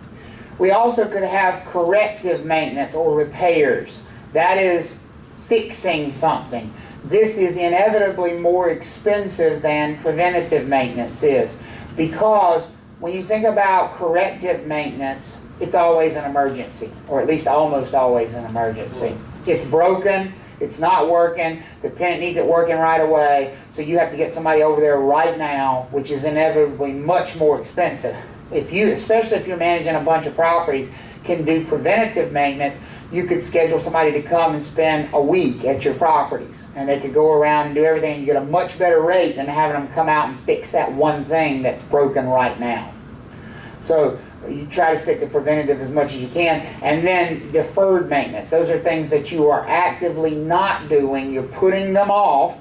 We also could have corrective maintenance or repairs. That is fixing something. This is inevitably more expensive than preventative maintenance is, because when you think about corrective maintenance, it's always an emergency, or at least almost always an emergency. It's broken. It's not working, the tenant needs it working right away, so you have to get somebody over there right now, which is inevitably much more expensive. If you, especially if you're managing a bunch of properties, can do preventative maintenance, you could schedule somebody to come and spend a week at your properties, and they could go around and do everything and get a much better rate than having them come out and fix that one thing that's broken right now. So you try to stick to preventative as much as you can. And then deferred maintenance. Those are things that you are actively not doing. You're putting them off.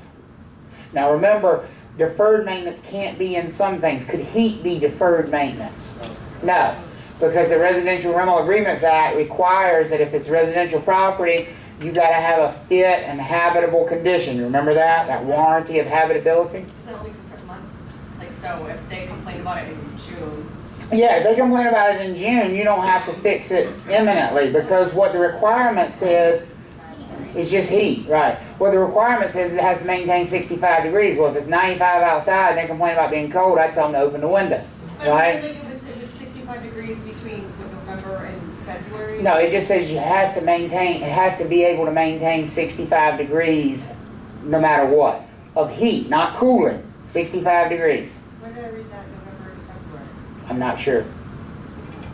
Now remember, deferred maintenance can't be in some things. Could heat be deferred maintenance? No. Because the Residential Rental Agreements Act requires that if it's residential property, you got to have a fit and habitable condition. You remember that? That warranty of habitability? Is that only for certain months? Like, so if they complain about it in June, Yeah, if they complain about it in June, you don't have to fix it imminently, because what the requirement says is just heat, right? What the requirement says is it has to maintain 65 degrees. Well, if it's 95 outside and they complain about being cold, I tell them to open the window, right? I think it was 65 degrees between November and February. No, it just says it has to be able to maintain 65 degrees no matter what, of heat, not cooling, 65 degrees. When did I read that, November and February? I'm not sure.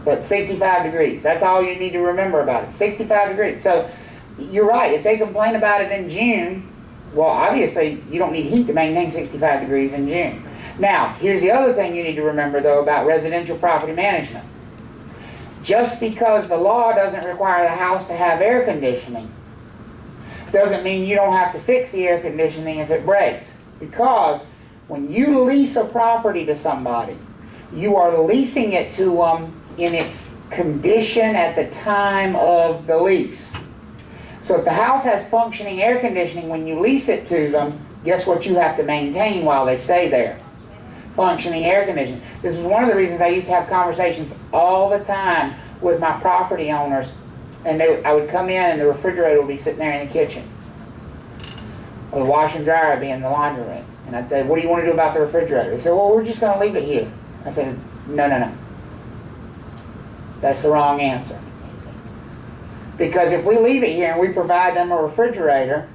But 65 degrees, that's all you need to remember about it, 65 degrees. So you're right, if they complain about it in June, well, obviously you don't need heat to maintain 65 degrees in June. Now, here's the other thing you need to remember though about residential property management. Just because the law doesn't require the house to have air conditioning doesn't mean you don't have to fix the air conditioning if it breaks. Because when you lease a property to somebody, you are leasing it to them in its condition at the time of the lease. So if the house has functioning air conditioning when you lease it to them, guess what you have to maintain while they stay there? Functioning air conditioning. This is one of the reasons I used to have conversations all the time with my property owners, and I would come in and the refrigerator would be sitting there in the kitchen, or the washer and dryer would be in the laundry room, and I'd say, what do you want to do about the refrigerator? They said, well, we're just going to leave it here. I said, no. That's the wrong answer. Because if we leave it here and we provide them a refrigerator,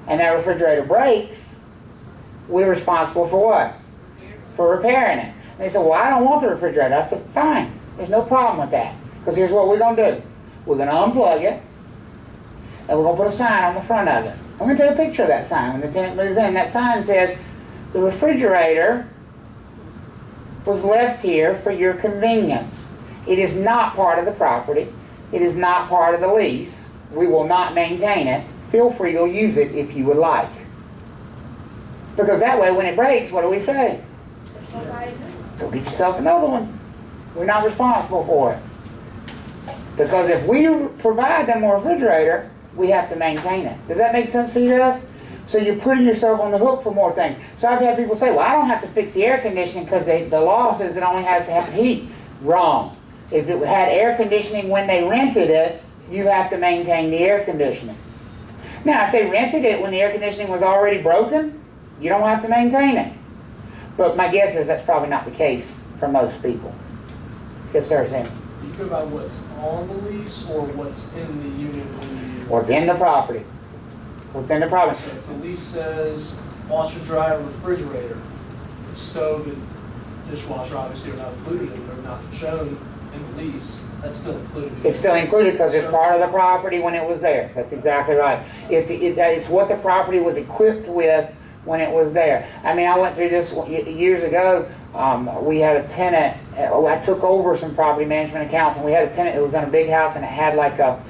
and that refrigerator breaks, we're responsible for what? For repairing it. And they said, well, I don't want the refrigerator. I said, fine, there's no problem with that. Because here's what we're going to do. We're going to unplug it, and we're going to put a sign on the front of it. I'm going to take a picture of that sign when the tenant moves in. That sign says, the refrigerator was left here for your convenience. It is not part of the property. It is not part of the lease. We will not maintain it. Feel free to use it if you would like. Because that way, when it breaks, what do we say? Go get yourself another one. We're not responsible for it. Because if we provide them a refrigerator, we have to maintain it. Does that make sense for you guys? So you're putting yourself on the hook for more things. So I've had people say, well, I don't have to fix the air conditioning because the law says it only has to have heat. Wrong. If it had air conditioning when they rented it, you have to maintain the air conditioning. Now, if they rented it when the air conditioning was already broken, you don't have to maintain it. But my guess is that's probably not the case for most people. Yes, sir, Sam. Do you go by what's on the lease or what's in the unit when you... What's in the property? What's in the property? So if the lease says washer, dryer, refrigerator, stove and dishwasher obviously are not included in, they're not shown in the lease, that's still included. It's still included because it's part of the property when it was there. That's exactly right. It's what the property was equipped with when it was there. I mean, I went through this years ago. We had a tenant, I took over some property management accounts, and we had a tenant that was in a big house, and it had like a,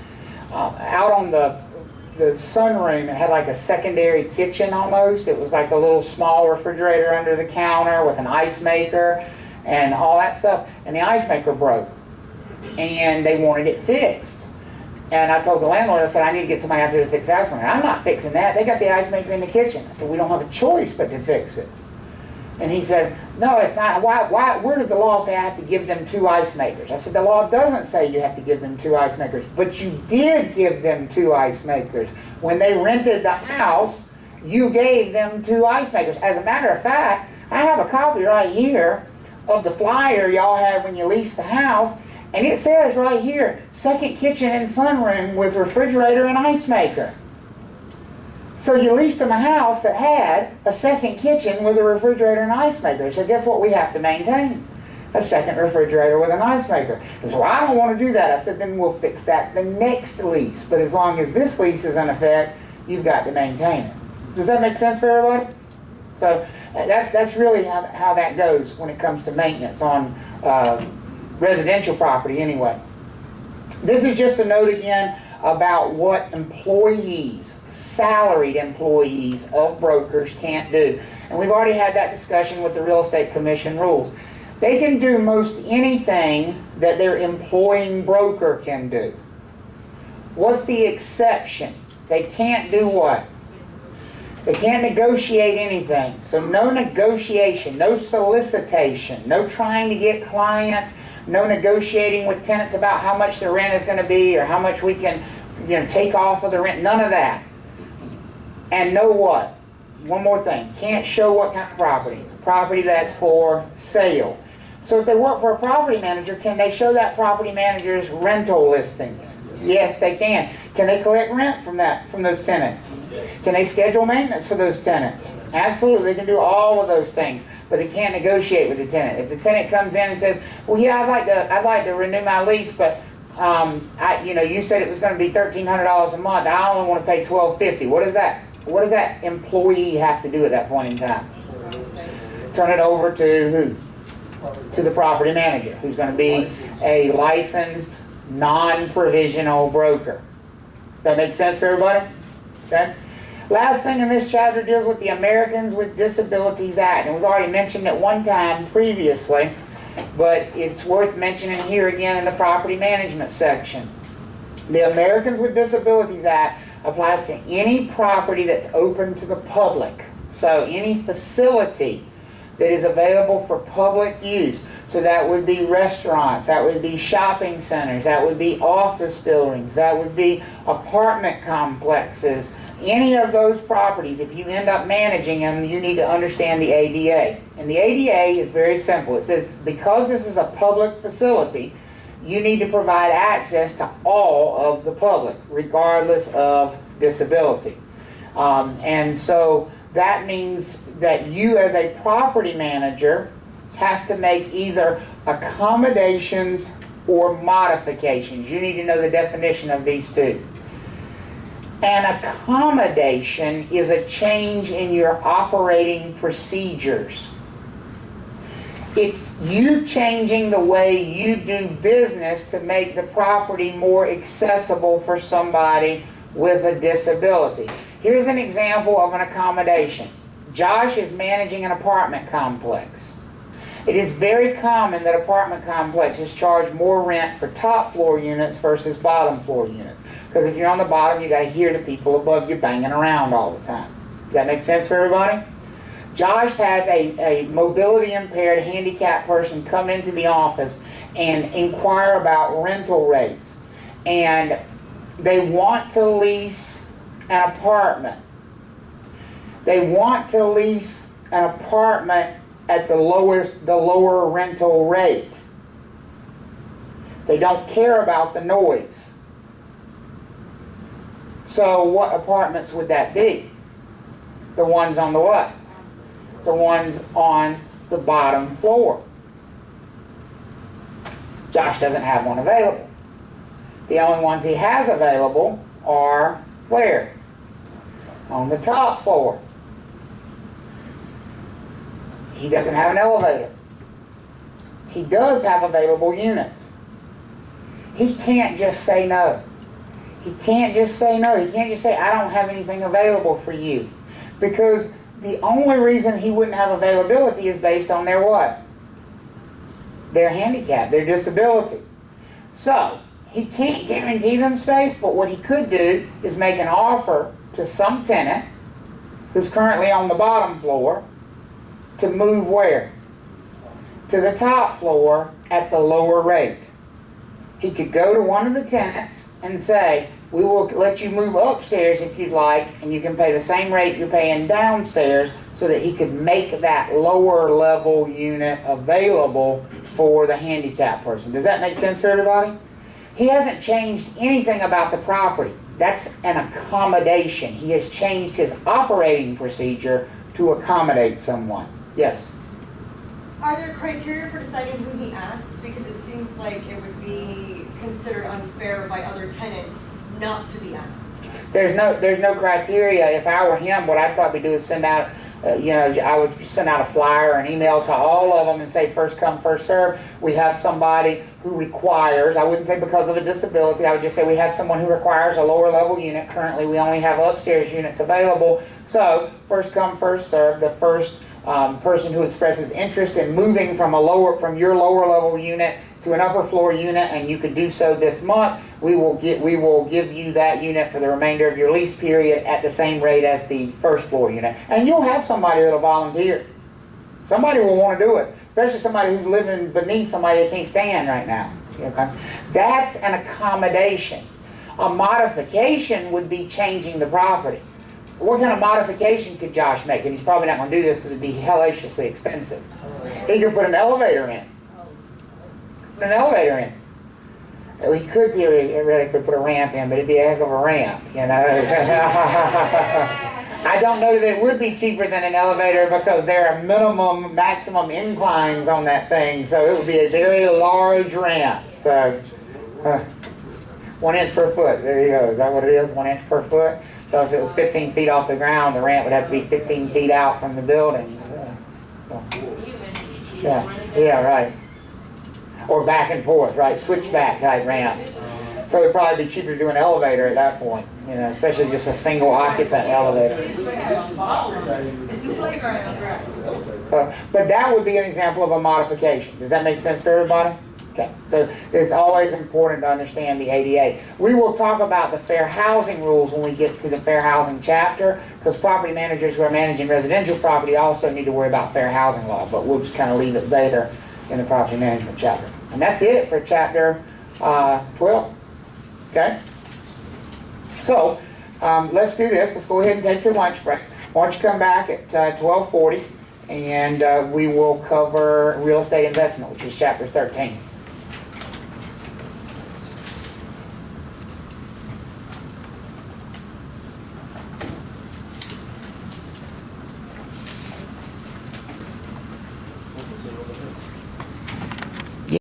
out on the sunroom, it had like a secondary kitchen almost. It was like a little small refrigerator under the counter with an ice maker and all that stuff. And the ice maker broke, and they wanted it fixed. And I told the landlord, I said, I need to get somebody out there to fix the ice maker. I'm not fixing that. They got the ice maker in the kitchen. I said, we don't have a choice but to fix it. And he said, no, it's not. Where does the law say I have to give them 2 ice makers? I said, the law doesn't say you have to give them 2 ice makers, but you did give them 2 ice makers. When they rented the house, you gave them 2 ice makers. As a matter of fact, I have a copy right here of the flyer y'all had when you leased the house, and it says right here, second kitchen and sunroom with refrigerator and ice maker. So you leased them a house that had a second kitchen with a refrigerator and ice maker. So guess what we have to maintain? A second refrigerator with an ice maker. He said, well, I don't want to do that. I said, then we'll fix that the next lease. But as long as this lease is in effect, you've got to maintain it. Does that make sense for everybody? So that's really how that goes when it comes to maintenance on residential property anyway. This is just a note again about what employees, salaried employees of brokers can't do. And we've already had that discussion with the Real Estate Commission rules. They can do most anything that their employing broker can do. What's the exception? They can't do what? They can't negotiate anything. So no negotiation, no solicitation, no trying to get clients, no negotiating with tenants about how much the rent is going to be or how much we can, take off of the rent. None of that. And know what? One more thing. Can't show what kind of property. Property that's for sale. So if they work for a property manager, can they show that property manager's rental listings? Yes, they can. Can they collect rent from those tenants? Yes. Can they schedule maintenance for those tenants? Absolutely, they can do all of those things, but they can't negotiate with the tenant. If the tenant comes in and says, "Well, yeah, I'd like to renew my lease, but you said it was going to be $1,300 a month. I only want to pay $1,250." What does that employee have to do at that point in time? Turn it over to who? To the property manager, who's going to be a licensed, non-provisional broker. That makes sense for everybody? Okay. Last thing in this chapter deals with the Americans with Disabilities Act. And we've already mentioned it one time previously, but it's worth mentioning here again in the property management section. The Americans with Disabilities Act applies to any property that's open to the public. So any facility that is available for public use. So that would be restaurants, that would be shopping centers, that would be office buildings, that would be apartment complexes. Any of those properties, if you end up managing them, you need to understand the ADA. And the ADA is very simple. It says because this is a public facility, you need to provide access to all of the public, regardless of disability. And so that means that you as a property manager have to make either accommodations or modifications. You need to know the definition of these two. An accommodation is a change in your operating procedures. It's you changing the way you do business to make the property more accessible for somebody with a disability. Here's an example of an accommodation. Josh is managing an apartment complex. It is very common that apartment complexes charge more rent for top floor units versus bottom floor units. Because if you're on the bottom, you got to hear the people above you banging around all the time. Does that make sense for everybody? Josh has a mobility impaired handicapped person come into the office and inquire about rental rates. And they want to lease an apartment. They want to lease an apartment at the lower rental rate. They don't care about the noise. So what apartments would that be? The ones on the what? The ones on the bottom floor. Josh doesn't have one available. The only ones he has available are where? On the top floor. He doesn't have an elevator. He does have available units. He can't just say no. He can't just say no. He can't just say, I don't have anything available for you. Because the only reason he wouldn't have availability is based on their what? Their handicap, their disability. So, he can't guarantee them space, but what he could do is make an offer to some tenant who's currently on the bottom floor to move where? To the top floor at the lower rate. He could go to one of the tenants and say, we will let you move upstairs if you'd like, and you can pay the same rate you're paying downstairs, so that he could make that lower level unit available for the handicapped person. Does that make sense for everybody? He hasn't changed anything about the property. That's an accommodation. He has changed his operating procedure to accommodate someone. Yes? Are there criteria for deciding who he asks? Because it seems like it would be considered unfair by other tenants not to be asked. There's no criteria. If I were him, what I'd probably do is send out, I would send out a flyer or an email to all of them and say first come, first serve. We have somebody who requires, I wouldn't say because of a disability, I would just say we have someone who requires a lower level unit. Currently we only have upstairs units available. So first come, first serve. The first person who expresses interest in moving from your lower level unit to an upper floor unit, and you could do so this month, we will give you that unit for the remainder of your lease period at the same rate as the first floor unit. And you'll have somebody that'll volunteer. Somebody will want to do it, especially somebody who's living beneath somebody that can't stand right now. Okay? That's an accommodation. A modification would be changing the property. What kind of modification could Josh make? And he's probably not going to do this because it'd be hellaciously expensive. He could put an elevator in. Put an elevator in. Well, he could theoretically put a ramp in, but it'd be a heck of a ramp, you know. I don't know that it would be cheaper than an elevator because there are maximum inclines on that thing, so it would be a very large ramp. So, 1 inch per foot, there you go. Is that what it is, 1 inch per foot? So if it was 15 feet off the ground, the ramp would have to be 15 feet out from the building. Yeah, right. Or back and forth, right? Switchback type ramps. So it'd probably be cheaper to do an elevator at that point, you know, especially just a single occupant elevator. So, but that would be an example of a modification. Does that make sense for everybody? Okay, so it's always important to understand the ADA. We will talk about the fair housing rules when we get to the fair housing chapter, because property managers who are managing residential property also need to worry about fair housing law, but we'll just kind of leave it later in the property management chapter. And that's it for chapter 12. Okay? So, let's do this. Let's go ahead and take your lunch break. Why don't you come back at 12:40, and we will cover real estate investment, which is chapter 13.